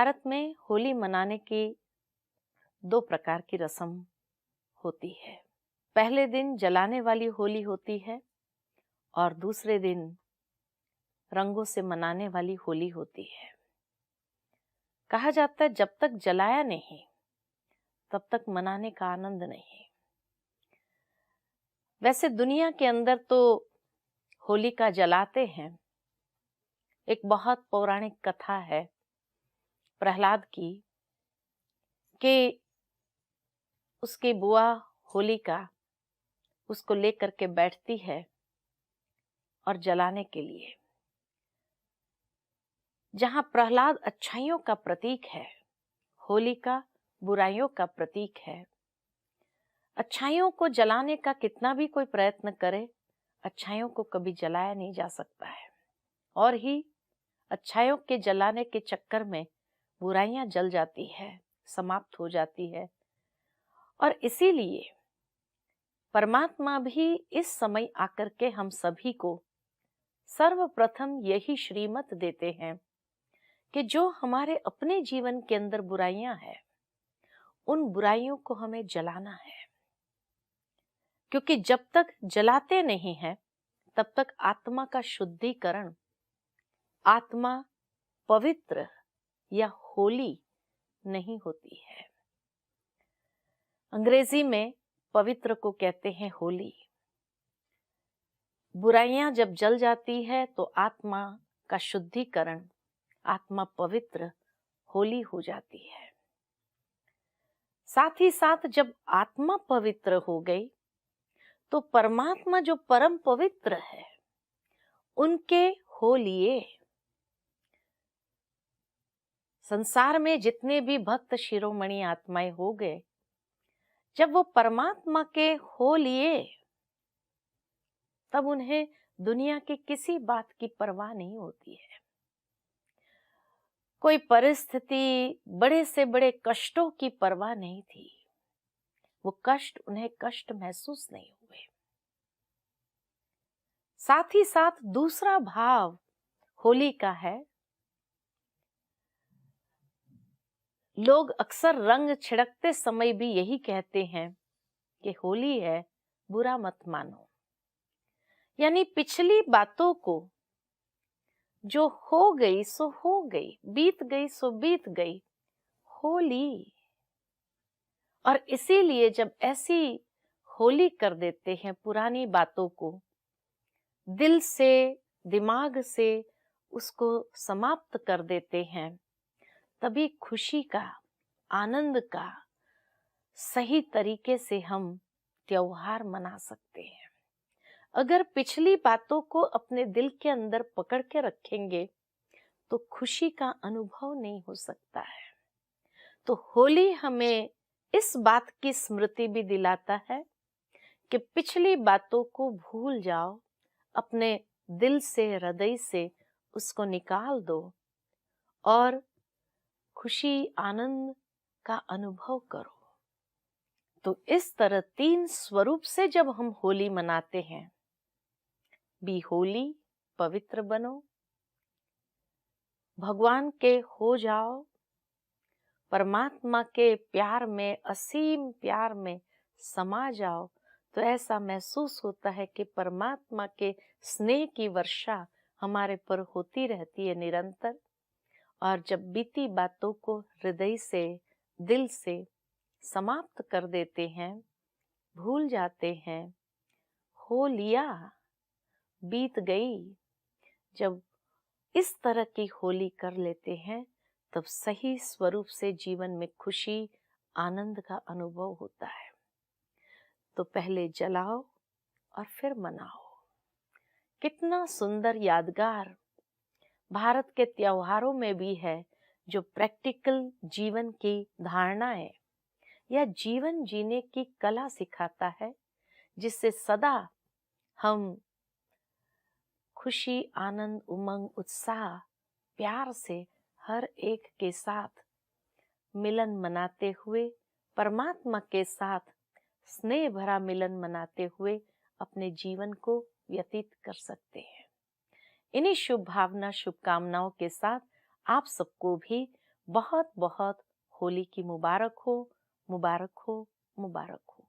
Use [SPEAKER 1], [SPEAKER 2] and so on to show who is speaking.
[SPEAKER 1] भारत में होली मनाने की दो प्रकार की रस्म होती है। पहले दिन जलाने वाली होली होती है और दूसरे दिन रंगों से मनाने वाली होली होती है। कहा जाता है जब तक जलाया नहीं तब तक मनाने का आनंद नहीं। वैसे दुनिया के अंदर तो होली का जलाते हैं। एक बहुत पौराणिक कथा है प्रहलाद की कि उसकी बुआ होलिका उसको लेकर के बैठती है और जलाने के लिए। जहां प्रहलाद अच्छाइयों का प्रतीक है, होलिका बुराइयों का प्रतीक है। अच्छाइयों को जलाने का कितना भी कोई प्रयत्न करे, अच्छाइयों को कभी जलाया नहीं जा सकता है। और ही अच्छाइयों के जलाने के चक्कर में बुराइयां जल जाती है, समाप्त हो जाती है। और इसीलिए परमात्मा भी इस समय आकर के हम सभी को सर्वप्रथम यही श्रीमत देते हैं कि जो हमारे अपने जीवन के अंदर बुराइयां हैं, उन बुराइयों को हमें जलाना है। क्योंकि जब तक जलाते नहीं हैं तब तक आत्मा का शुद्धिकरण, आत्मा पवित्र या होली नहीं होती है। अंग्रेजी में पवित्र को कहते हैं होली। बुराइयां जब जल जाती है तो आत्मा का शुद्धिकरण, आत्मा पवित्र होली हो जाती है। साथ ही साथ जब आत्मा पवित्र हो गई तो परमात्मा जो परम पवित्र है उनके हो लिए। संसार में जितने भी भक्त शिरोमणि आत्माएं हो गए, जब वो परमात्मा के हो लिए तब उन्हें दुनिया की किसी बात की परवाह नहीं होती है। कोई परिस्थिति, बड़े से बड़े कष्टों की परवाह नहीं थी। वो कष्ट उन्हें कष्ट महसूस नहीं हुए। साथ ही साथ दूसरा भाव होली का है, लोग अक्सर रंग छिड़कते समय भी यही कहते हैं कि होली है, बुरा मत मानो। यानी पिछली बातों को जो हो गई सो हो गई, बीत गई सो बीत गई, होली। और इसीलिए जब ऐसी होली कर देते हैं, पुरानी बातों को दिल से, दिमाग से उसको समाप्त कर देते हैं, तभी खुशी का, आनंद का सही तरीके से हम त्योहार मना सकते हैं। अगर पिछली बातों को अपने दिल के अंदर पकड़ के रखेंगे तो खुशी का अनुभव नहीं हो सकता है। तो होली हमें इस बात की स्मृति भी दिलाता है कि पिछली बातों को भूल जाओ, अपने दिल से, हृदय से उसको निकाल दो और खुशी, आनंद का अनुभव करो। तो इस तरह तीन स्वरूप से जब हम होली मनाते हैं, बी होली, पवित्र बनो, भगवान के हो जाओ, परमात्मा के प्यार में, असीम प्यार में समा जाओ, तो ऐसा महसूस होता है कि परमात्मा के स्नेह की वर्षा हमारे पर होती रहती है निरंतर। और जब बीती बातों को हृदय से, दिल से समाप्त कर देते हैं, भूल जाते हैं, हो लिया, बीत गई, जब इस तरह की होली कर लेते हैं तब सही स्वरूप से जीवन में खुशी, आनंद का अनुभव होता है। तो पहले जलाओ और फिर मनाओ। कितना सुंदर यादगार भारत के त्योहारों में भी है, जो प्रैक्टिकल जीवन की धारणाएं या जीवन जीने की कला सिखाता है, जिससे सदा हम खुशी, आनंद, उमंग, उत्साह, प्यार से हर एक के साथ मिलन मनाते हुए, परमात्मा के साथ स्नेह भरा मिलन मनाते हुए अपने जीवन को व्यतीत कर सकते हैं। इन्हीं शुभ भावना, शुभकामनाओं के साथ आप सबको भी बहुत बहुत होली की मुबारक हो, मुबारक हो, मुबारक हो।